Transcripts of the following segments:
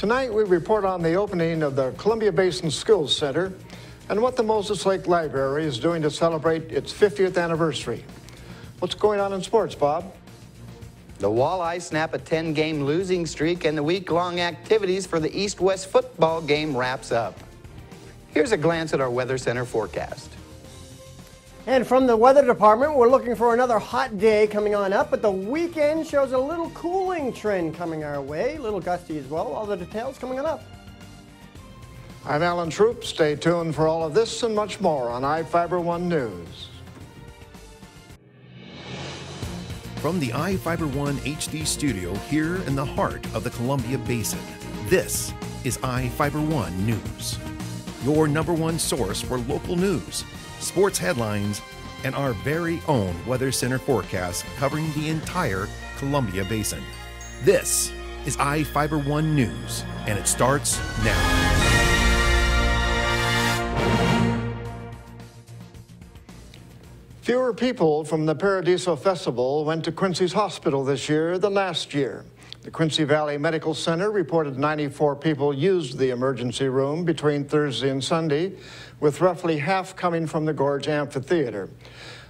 Tonight we report on the opening of the Columbia Basin Skills Center and what the Moses Lake Library is doing to celebrate its 50th anniversary. What's going on in sports, Bob? The Walleyes snap a 10-game losing streak, and the week-long activities for the East-West football game wraps up. Here's a glance at our Weather Center forecast. And from the weather department, we're looking for another hot day coming on up, but the weekend shows a little cooling trend coming our way, a little gusty as well. All the details coming on up. I'm Alan Troop. Stay tuned for all of this and much more on iFIBER 1 News. From the iFIBER 1 HD studio here in the heart of the Columbia Basin, this is iFIBER 1 News, your #1 source for local news, sports headlines, and our very own Weather Center forecast covering the entire Columbia Basin. This is iFIBER 1 News, and it starts now. Fewer people from the Paradiso Festival went to Quincy's hospital this year than last year. The Quincy Valley Medical Center reported 94 people used the emergency room between Thursday and Sunday, with roughly half coming from the Gorge Amphitheater.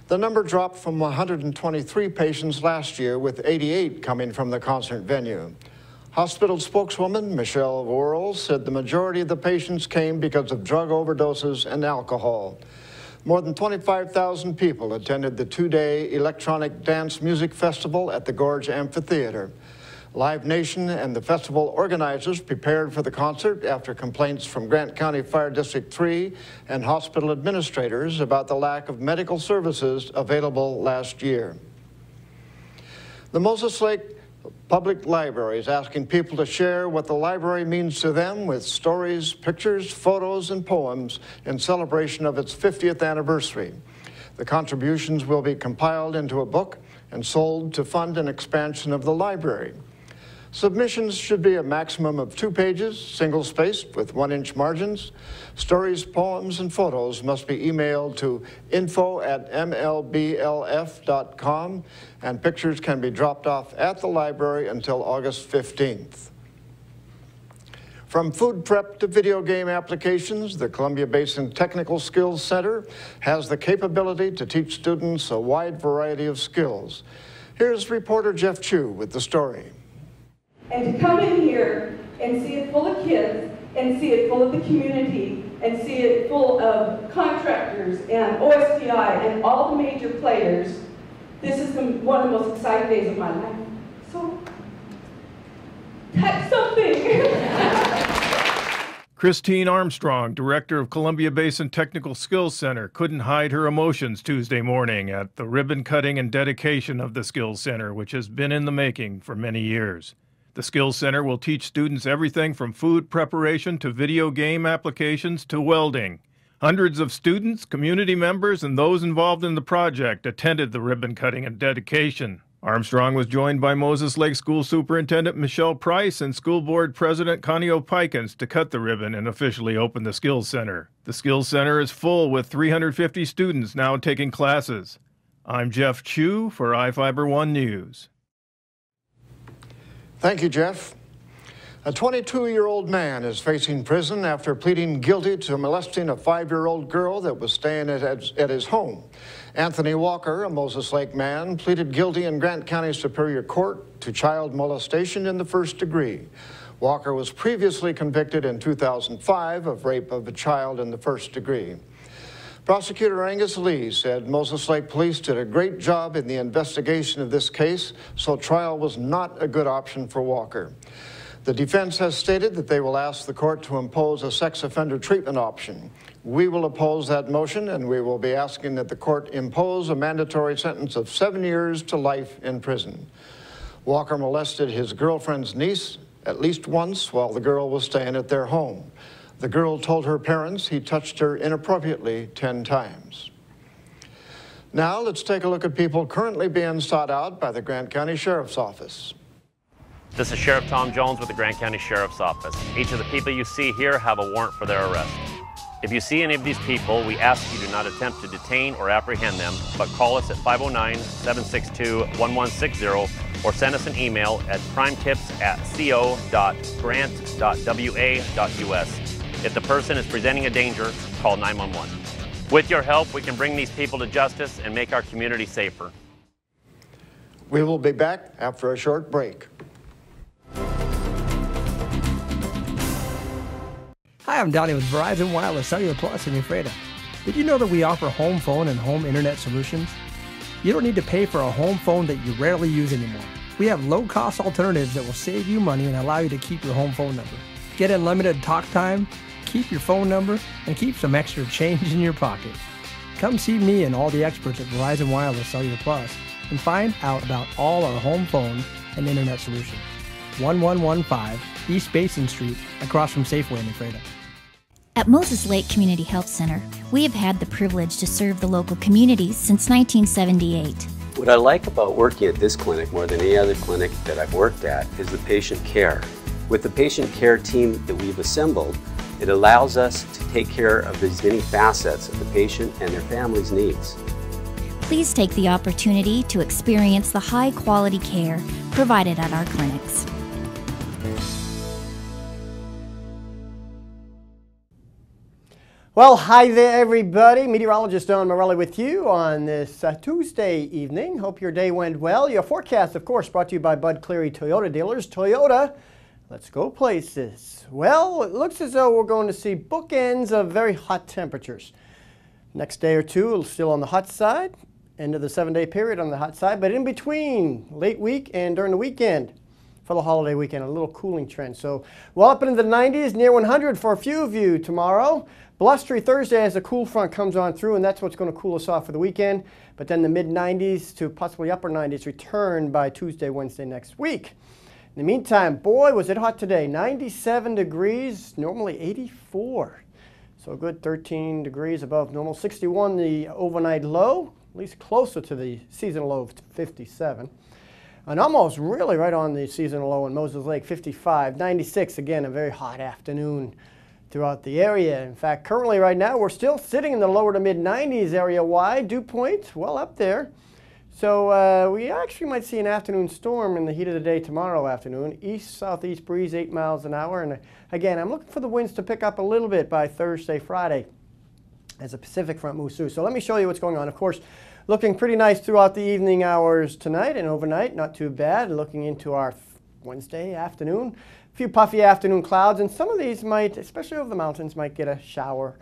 The number dropped from 123 patients last year, with 88 coming from the concert venue. Hospital spokeswoman Michelle Worrell said the majority of the patients came because of drug overdoses and alcohol. More than 25,000 people attended the two-day electronic dance music festival at the Gorge Amphitheater. Live Nation and the festival organizers prepared for the concert after complaints from Grant County Fire District 3 and hospital administrators about the lack of medical services available last year. The Moses Lake Public Library is asking people to share what the library means to them with stories, pictures, photos, and poems in celebration of its 50th anniversary. The contributions will be compiled into a book and sold to fund an expansion of the library. Submissions should be a maximum of 2 pages, single-spaced with 1-inch margins. Stories, poems, and photos must be emailed to info@mlblf.com, and pictures can be dropped off at the library until August 15th. From food prep to video game applications, the Columbia Basin Technical Skills Center has the capability to teach students a wide variety of skills. Here's reporter Jeff Chu with the story. And to come in here and see it full of kids, and see it full of the community, and see it full of contractors and OSPI and all the major players, this is one of the most exciting days of my life. So, touch something. Christine Armstrong, director of Columbia Basin Technical Skills Center, couldn't hide her emotions Tuesday morning at the ribbon cutting and dedication of the Skills Center, which has been in the making for many years. The Skills Center will teach students everything from food preparation to video game applications to welding. Hundreds of students, community members, and those involved in the project attended the ribbon cutting and dedication. Armstrong was joined by Moses Lake School Superintendent Michelle Price and School Board President Connie O'Pikins to cut the ribbon and officially open the Skills Center. The Skills Center is full with 350 students now taking classes. I'm Jeff Chu for iFIBER 1 News. Thank you, Jeff. A 22-year-old man is facing prison after pleading guilty to molesting a 5-year-old girl that was staying at his home. Anthony Walker, a Moses Lake man, pleaded guilty in Grant County Superior Court to child molestation in the first degree. Walker was previously convicted in 2005 of rape of a child in the first degree. Prosecutor Angus Lee said Moses Lake Police did a great job in the investigation of this case, so trial was not a good option for Walker. The defense has stated that they will ask the court to impose a sex offender treatment option. We will oppose that motion, and we will be asking that the court impose a mandatory sentence of 7 years to life in prison. Walker molested his girlfriend's niece at least once while the girl was staying at their home. The girl told her parents he touched her inappropriately 10 times. Now let's take a look at people currently being sought out by the Grant County Sheriff's Office. This is Sheriff Tom Jones with the Grant County Sheriff's Office. Each of the people you see here have a warrant for their arrest. If you see any of these people, we ask you do not attempt to detain or apprehend them, but call us at 509-762-1160 or send us an email at primetips@co.grant.wa.us. If the person is presenting a danger, call 911. With your help, we can bring these people to justice and make our community safer. We will be back after a short break. Hi, I'm Donnie with Verizon Wireless Cellular Plus in Ephrata. Did you know that we offer home phone and home internet solutions? You don't need to pay for a home phone that you rarely use anymore. We have low-cost alternatives that will save you money and allow you to keep your home phone number. Get unlimited talk time, keep your phone number, and keep some extra change in your pocket. Come see me and all the experts at Verizon Wireless Cellular Plus and find out about all our home phone and internet solutions. 1115 East Basin Street, across from Safeway in Ephrata. At Moses Lake Community Health Center, we have had the privilege to serve the local communities since 1978. What I like about working at this clinic more than any other clinic that I've worked at is the patient care. With the patient care team that we've assembled, it allows us to take care of these many facets of the patient and their family's needs. Please take the opportunity to experience the high-quality care provided at our clinics. Well, hi there, everybody. Meteorologist Don Morelli with you on this Tuesday evening. Hope your day went well. Your forecast, of course, brought to you by Bud Cleary Toyota dealers. Toyota, let's go places. Well, it looks as though we're going to see bookends of very hot temperatures. Next day or two, still on the hot side. End of the 7-day period on the hot side. But in between, late week and during the weekend, for the holiday weekend, a little cooling trend. So well up into the 90s, near 100 for a few of you tomorrow. Blustery Thursday as the cool front comes on through, and that's what's going to cool us off for the weekend. But then the mid-90s to possibly upper 90s return by Tuesday, Wednesday next week. In the meantime, boy, was it hot today. 97 degrees, normally 84. So a good 13 degrees above normal. 61 the overnight low, at least closer to the seasonal low of 57. And almost really right on the seasonal low in Moses Lake, 55. 96, again, a very hot afternoon throughout the area. In fact, currently right now, we're still sitting in the lower to mid-90s area-wide. Dew point, well up there. So we actually might see an afternoon storm in the heat of the day tomorrow afternoon. East-southeast breeze, 8 miles an hour. And again, I'm looking for the winds to pick up a little bit by Thursday, Friday as the Pacific front moves through. So let me show you what's going on. Of course, looking pretty nice throughout the evening hours tonight and overnight. Not too bad. Looking into our Wednesday afternoon. A few puffy afternoon clouds, and some of these might, especially over the mountains, might get a shower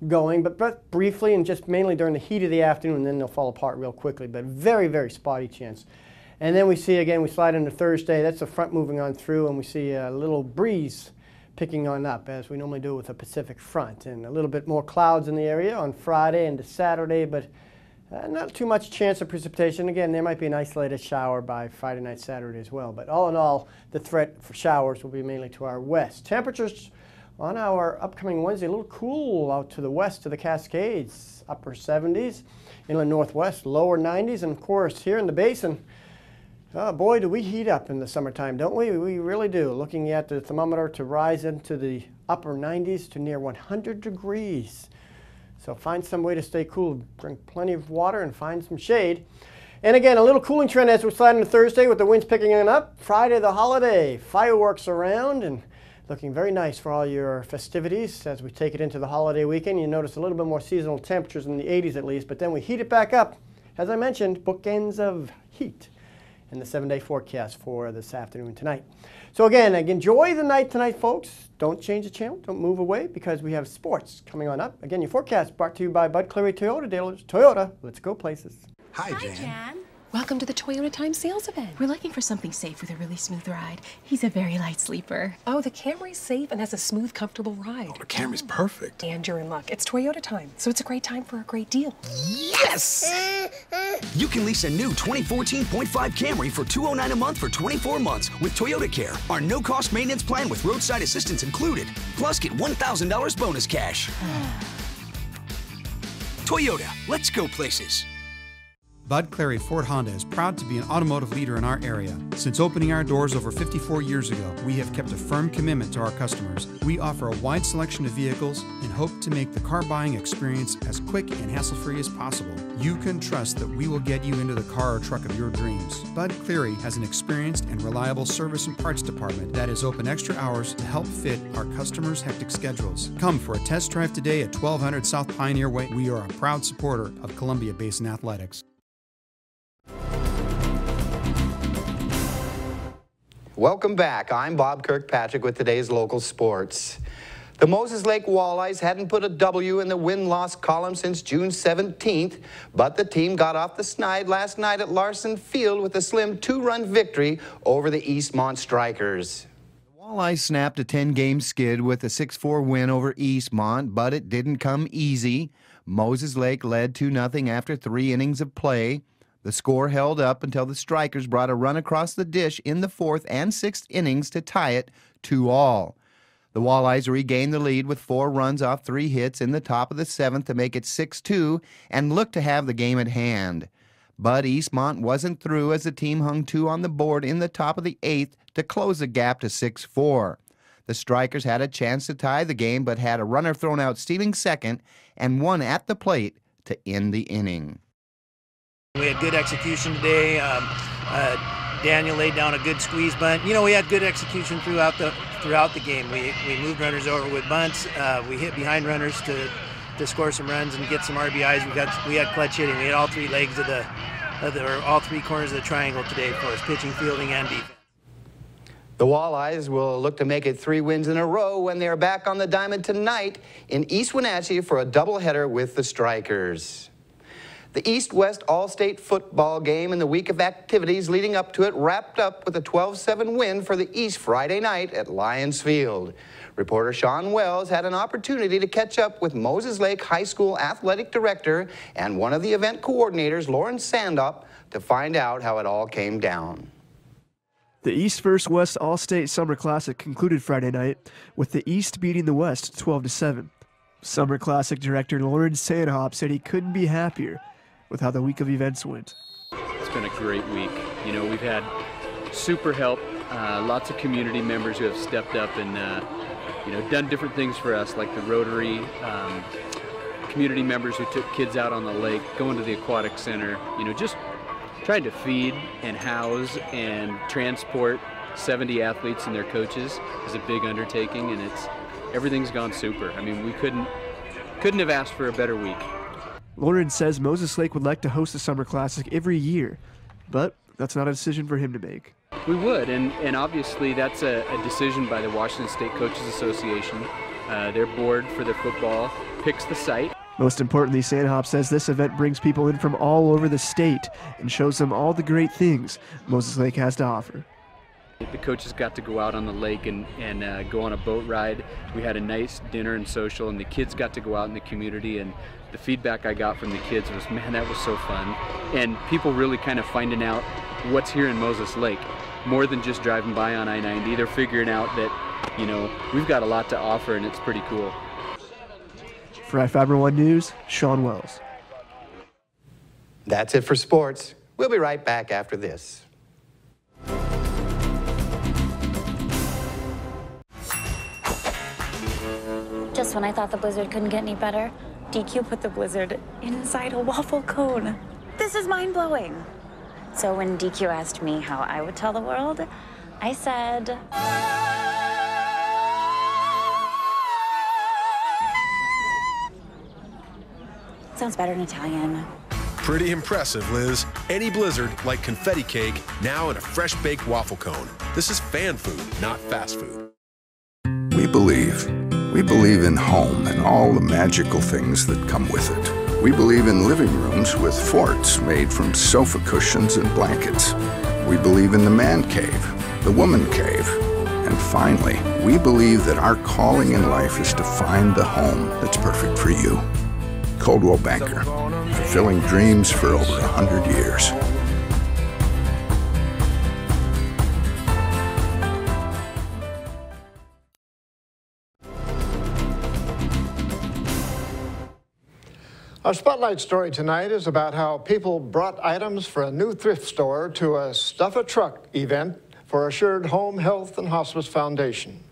going, but briefly and just mainly during the heat of the afternoon, and then they'll fall apart real quickly, but very, very spotty chance. And then we see, again, we slide into Thursday. That's the front moving on through, and we see a little breeze picking on up, as we normally do with a Pacific front, and a little bit more clouds in the area on Friday into Saturday, but not too much chance of precipitation. Again, there might be an isolated shower by Friday night, Saturday as well. But all in all, the threat for showers will be mainly to our west. Temperatures on our upcoming Wednesday, a little cool out to the west to the Cascades. Upper 70s, inland northwest, lower 90s. And of course, here in the basin, oh boy, do we heat up in the summertime, don't we? We really do. Looking at the thermometer to rise into the upper 90s to near 100 degrees. So find some way to stay cool. Drink plenty of water and find some shade. And again, a little cooling trend as we slide into Thursday with the winds picking up. Friday, the holiday. Fireworks around and looking very nice for all your festivities as we take it into the holiday weekend. You notice a little bit more seasonal temperatures in the 80s at least, but then we heat it back up. As I mentioned, bookends of heat in the 7-day forecast for this afternoon tonight. So again, enjoy the night tonight, folks. Don't change the channel. Don't move away because we have sports coming on up. Again, your forecast brought to you by Bud Cleary Toyota dealers. Toyota, let's go places. Hi, Jan. Welcome to the Toyota Time sales event. We're looking for something safe with a really smooth ride. He's a very light sleeper. Oh, the Camry's safe and has a smooth, comfortable ride. Oh, the Camry's perfect. And you're in luck. It's Toyota Time, so it's a great time for a great deal. Yes! You can lease a new 2014.5 Camry for $209 a month for 24 months with Toyota Care, our no-cost maintenance plan with roadside assistance included. Plus, get $1,000 bonus cash. Toyota, let's go places. Bud Clary Ford Honda is proud to be an automotive leader in our area. Since opening our doors over 54 years ago, we have kept a firm commitment to our customers. We offer a wide selection of vehicles and hope to make the car buying experience as quick and hassle-free as possible. You can trust that we will get you into the car or truck of your dreams. Bud Cleary has an experienced and reliable service and parts department that is open extra hours to help fit our customers' hectic schedules. Come for a test drive today at 1200 South Pioneer Way. We are a proud supporter of Columbia Basin Athletics. Welcome back. I'm Bob Kirkpatrick with today's local sports. The Moses Lake Walleyes hadn't put a W in the win-loss column since June 17th, but the team got off the snide last night at Larson Field with a slim 2-run victory over the Eastmont Strikers. The Walleyes snapped a 10-game skid with a 6-4 win over Eastmont, but it didn't come easy. Moses Lake led 2-0 after 3 innings of play. The score held up until the Strikers brought a run across the dish in the 4th and 6th innings to tie it 2-all. The Walleyes regained the lead with 4 runs off 3 hits in the top of the 7th to make it 6-2 and looked to have the game at hand. But Eastmont wasn't through as the team hung 2 on the board in the top of the 8th to close the gap to 6-4. The Strikers had a chance to tie the game but had a runner thrown out stealing second and one at the plate to end the inning. We had good execution today. Daniel laid down a good squeeze bunt. You know, we had good execution throughout the game. We moved runners over with bunts. We hit behind runners to score some runs and get some RBIs. We had clutch hitting. We had all 3 legs of all 3 corners of the triangle today for us, pitching, fielding, and defense. The Walleyes will look to make it 3 wins in a row when they are back on the diamond tonight in East Wenatchee for a doubleheader with the Strikers. The East-West All-State football game and the week of activities leading up to it wrapped up with a 12-7 win for the East Friday night at Lions Field. Reporter Sean Wells had an opportunity to catch up with Moses Lake High School athletic director and one of the event coordinators, Lauren Sandop, to find out how it all came down. The East vs. West All-State Summer Classic concluded Friday night with the East beating the West 12-7. Summer Classic director Lauren Sandop said he couldn't be happier with how the week of events went. It's been a great week. You know, we've had super help, lots of community members who have stepped up and, you know, done different things for us, like the Rotary, community members who took kids out on the lake, going to the aquatic center, you know, just trying to feed and house and transport 70 athletes and their coaches is a big undertaking, and everything's gone super. I mean, we couldn't have asked for a better week. Lauren says Moses Lake would like to host the Summer Classic every year, but that's not a decision for him to make. We would, and obviously that's a decision by the Washington State Coaches Association. Their board for their football picks the site. Most importantly, Sandhop says this event brings people in from all over the state and shows them all the great things Moses Lake has to offer. The coaches got to go out on the lake and go on a boat ride. We had a nice dinner and social, and the kids got to go out in the community, and the feedback I got from the kids was, man, that was so fun. And people really kind of finding out what's here in Moses Lake, more than just driving by on I-90. They're figuring out that, you know, we've got a lot to offer, and it's pretty cool. For iFIBER 1 News, Sean Wells. That's it for sports. We'll be right back after this. Just when I thought the blizzard couldn't get any better, DQ put the blizzard inside a waffle cone. This is mind-blowing. So when DQ asked me how I would tell the world, I said... Sounds better in Italian. Pretty impressive, Liz. Any blizzard, like confetti cake, now in a fresh-baked waffle cone. This is fan food, not fast food. We believe in home and all the magical things that come with it. We believe in living rooms with forts made from sofa cushions and blankets. We believe in the man cave, the woman cave, and finally, we believe that our calling in life is to find the home that's perfect for you. Coldwell Banker, fulfilling dreams for over 100 years. Our spotlight story tonight is about how people brought items for a new thrift store to a Stuff a Truck event for Assured Home Health and Hospice Foundation.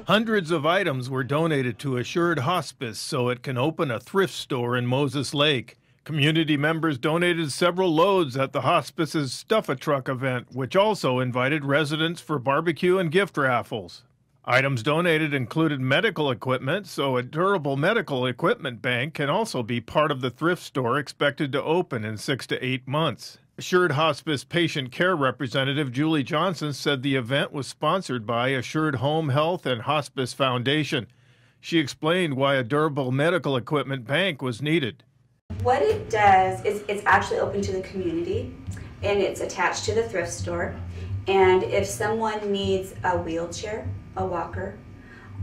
Hundreds of items were donated to Assured Hospice so it can open a thrift store in Moses Lake. Community members donated several loads at the hospice's Stuff a Truck event, which also invited residents for barbecue and gift raffles. Items donated included medical equipment, so a durable medical equipment bank can also be part of the thrift store expected to open in 6 to 8 months. Assured Hospice patient care representative Julie Johnson said the event was sponsored by Assured Home Health and Hospice Foundation. She explained why a durable medical equipment bank was needed. What it does is it's actually open to the community, and it's attached to the thrift store. And if someone needs a wheelchair, a walker,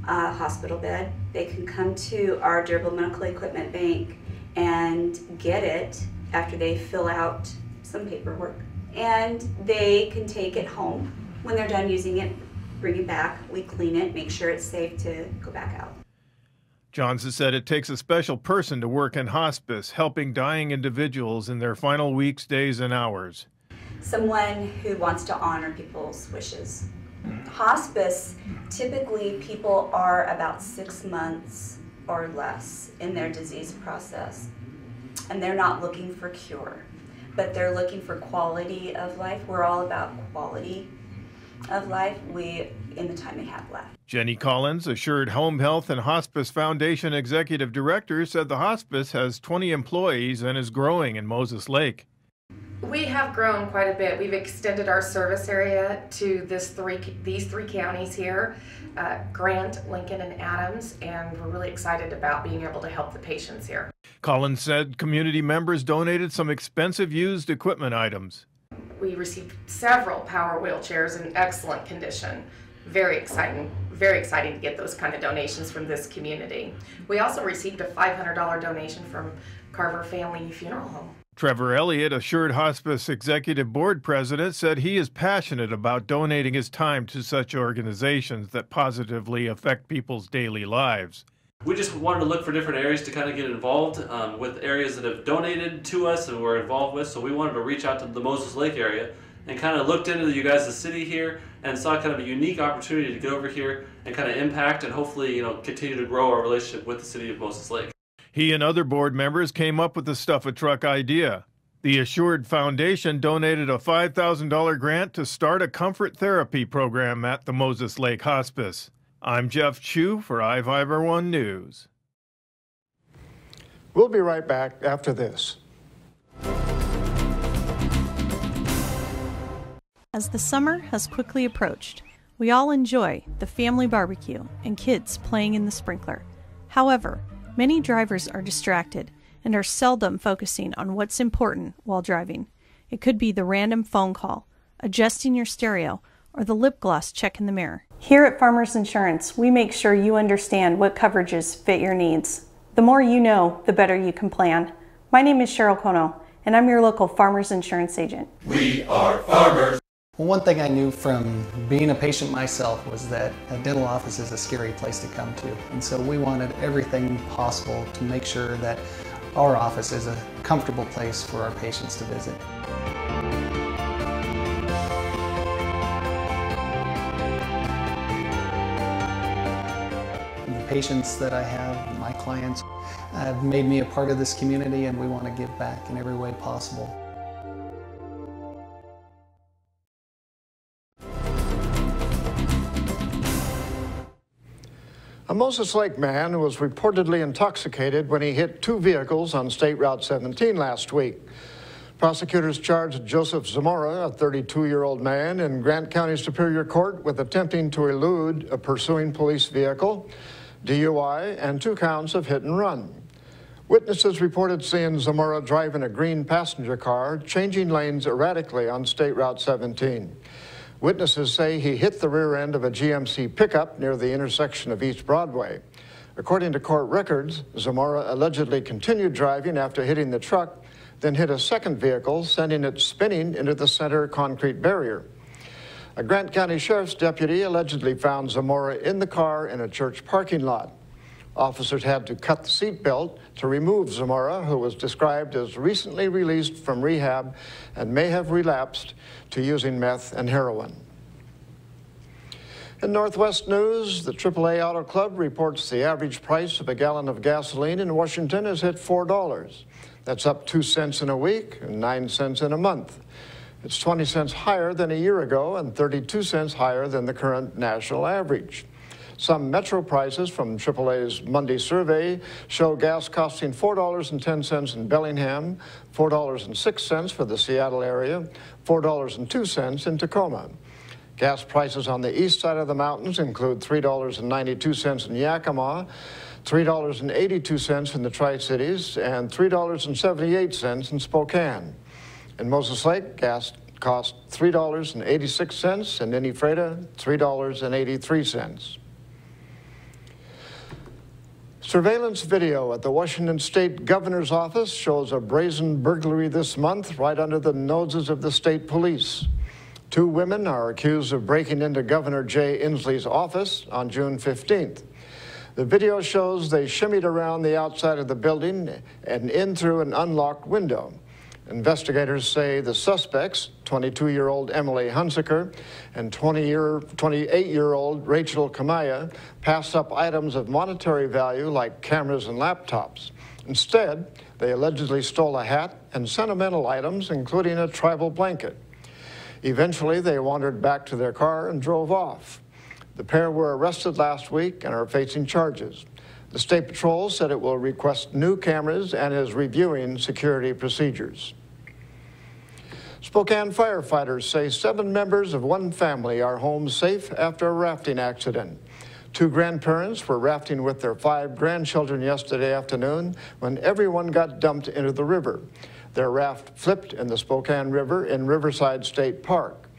a hospital bed, they can come to our durable medical equipment bank and get it after they fill out some paperwork. And they can take it home. When they're done using it, bring it back, we clean it, make sure it's safe to go back out. Johnson said it takes a special person to work in hospice, helping dying individuals in their final weeks, days, and hours. Someone who wants to honor people's wishes. Hospice, typically people are about 6 months or less in their disease process, and they're not looking for cure, but they're looking for quality of life. We're all about quality of life in the time they have left. Jenny Collins, Assured Home Health and Hospice Foundation Executive Director, said the hospice has 20 employees and is growing in Moses Lake. We have grown quite a bit. We've extended our service area to these three counties here, Grant, Lincoln, and Adams, and we're really excited about being able to help the patients here. Collins said community members donated some expensive used equipment items. We received several power wheelchairs in excellent condition. Very exciting to get those kind of donations from this community. We also received a $500 donation from Carver Family Funeral Home. Trevor Elliott, Assured Hospice Executive Board President, said he is passionate about donating his time to such organizations that positively affect people's daily lives. We just wanted to look for different areas to kind of get involved with areas that have donated to us and we're involved with, so we wanted to reach out to the Moses Lake area and kind of looked into you guys, the city here, and saw kind of a unique opportunity to get over here and kind of impact and hopefully, continue to grow our relationship with the city of Moses Lake. He and other board members came up with the Stuff a Truck idea. The Assured Foundation donated a $5,000 grant to start a comfort therapy program at the Moses Lake Hospice. I'm Jeff Chu for iFIBER 1 News. We'll be right back after this. As the summer has quickly approached, we all enjoy the family barbecue and kids playing in the sprinkler. However, many drivers are distracted and are seldom focusing on what's important while driving. It could be the random phone call, adjusting your stereo, or the lip gloss check in the mirror. Here at Farmers Insurance, we make sure you understand what coverages fit your needs. The more you know, the better you can plan. My name is Cheryl Kono, and I'm your local Farmers Insurance agent. We are farmers. Well, one thing I knew from being a patient myself was that a dental office is a scary place to come to. And so we wanted everything possible to make sure that our office is a comfortable place for our patients to visit. And the patients that I have, my clients, have made me a part of this community, and we want to give back in every way possible. A Moses Lake man was reportedly intoxicated when he hit 2 vehicles on State Route 17 last week. Prosecutors charged Joseph Zamora, a 32-year-old man, in Grant County Superior Court with attempting to elude a pursuing police vehicle, DUI, and 2 counts of hit and run. Witnesses reported seeing Zamora driving a green passenger car, changing lanes erratically on State Route 17. Witnesses say he hit the rear end of a GMC pickup near the intersection of East Broadway. According to court records, Zamora allegedly continued driving after hitting the truck, then hit a second vehicle, sending it spinning into the center concrete barrier. A Grant County Sheriff's deputy allegedly found Zamora in the car in a church parking lot. Officers had to cut the seatbelt to remove Zamora, who was described as recently released from rehab and may have relapsed to using meth and heroin. In Northwest news, the AAA Auto Club reports the average price of a gallon of gasoline in Washington has hit $4. That's up 2 cents in a week and 9 cents in a month. It's 20 cents higher than a year ago and 32 cents higher than the current national average. Some metro prices from AAA's Monday survey show gas costing $4.10 in Bellingham, $4.06 for the Seattle area, $4.02 in Tacoma. Gas prices on the east side of the mountains include $3.92 in Yakima, $3.82 in the Tri-Cities, and $3.78 in Spokane. In Moses Lake, gas cost $3.86, and in Ephrata, $3.83. Surveillance video at the Washington State Governor's Office shows a brazen burglary this month right under the noses of the state police. 2 women are accused of breaking into Governor Jay Inslee's office on June 15th. The video shows they shimmied around the outside of the building and in through an unlocked window. Investigators say the suspects, 22-year-old Emily Hunsaker and 28-year-old Rachel Kamaya, passed up items of monetary value like cameras and laptops. Instead, they allegedly stole a hat and sentimental items, including a tribal blanket. Eventually, they wandered back to their car and drove off. The pair were arrested last week and are facing charges. The State Patrol said it will request new cameras and is reviewing security procedures. Spokane firefighters say 7 members of one family are home safe after a rafting accident. 2 grandparents were rafting with their 5 grandchildren yesterday afternoon when everyone got dumped into the river. Their raft flipped in the Spokane River in Riverside State Park.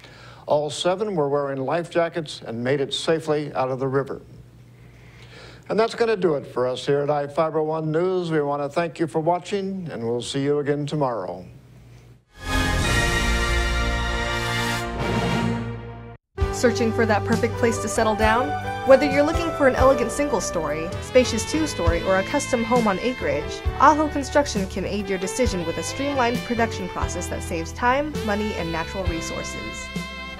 All 7 were wearing life jackets and made it safely out of the river. And that's going to do it for us here at iFIBER One News. We want to thank you for watching, and we'll see you again tomorrow. Searching for that perfect place to settle down? Whether you're looking for an elegant single-story, spacious two-story, or a custom home on acreage, Aho Construction can aid your decision with a streamlined production process that saves time, money, and natural resources.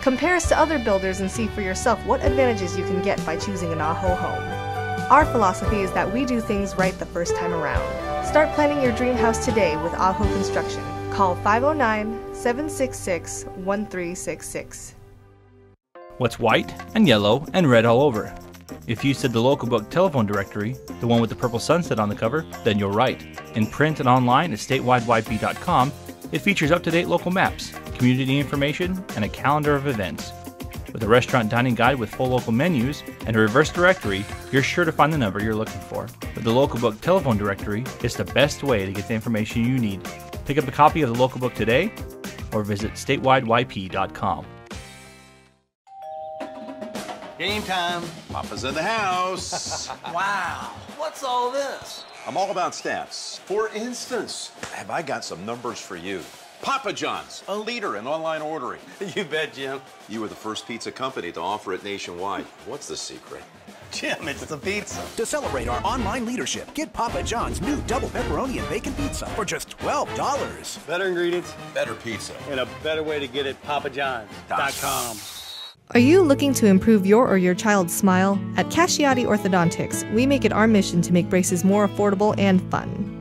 Compare us to other builders and see for yourself what advantages you can get by choosing an Aho home. Our philosophy is that we do things right the first time around. Start planning your dream house today with Aho Construction. Call 509-766-1366. What's white and yellow and red all over? If you said the local book telephone directory, the one with the purple sunset on the cover, then you're right. In print and online at statewideyp.com, it features up-to-date local maps, community information, and a calendar of events. With a restaurant dining guide with full local menus and a reverse directory, you're sure to find the number you're looking for. With the local book telephone directory, it's the best way to get the information you need. Pick up a copy of the local book today or visit statewideyp.com. Game time. Papa's in the house. Wow, what's all this? I'm all about stats. For instance, have I got some numbers for you? Papa John's, a leader in online ordering. You bet, Jim. You were the first pizza company to offer it nationwide. What's the secret? Jim, it's the pizza. To celebrate our online leadership, get Papa John's new double pepperoni and bacon pizza for just $12. Better ingredients, better pizza, and a better way to get it, papajohns.com. Are you looking to improve your or your child's smile? At Casciati Orthodontics, we make it our mission to make braces more affordable and fun.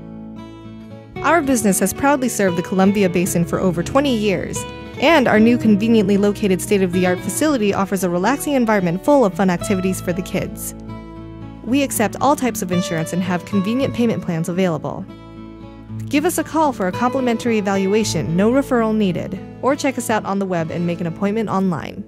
Our business has proudly served the Columbia Basin for over 20 years, and our new conveniently located state-of-the-art facility offers a relaxing environment full of fun activities for the kids. We accept all types of insurance and have convenient payment plans available. Give us a call for a complimentary evaluation, no referral needed, or check us out on the web and make an appointment online.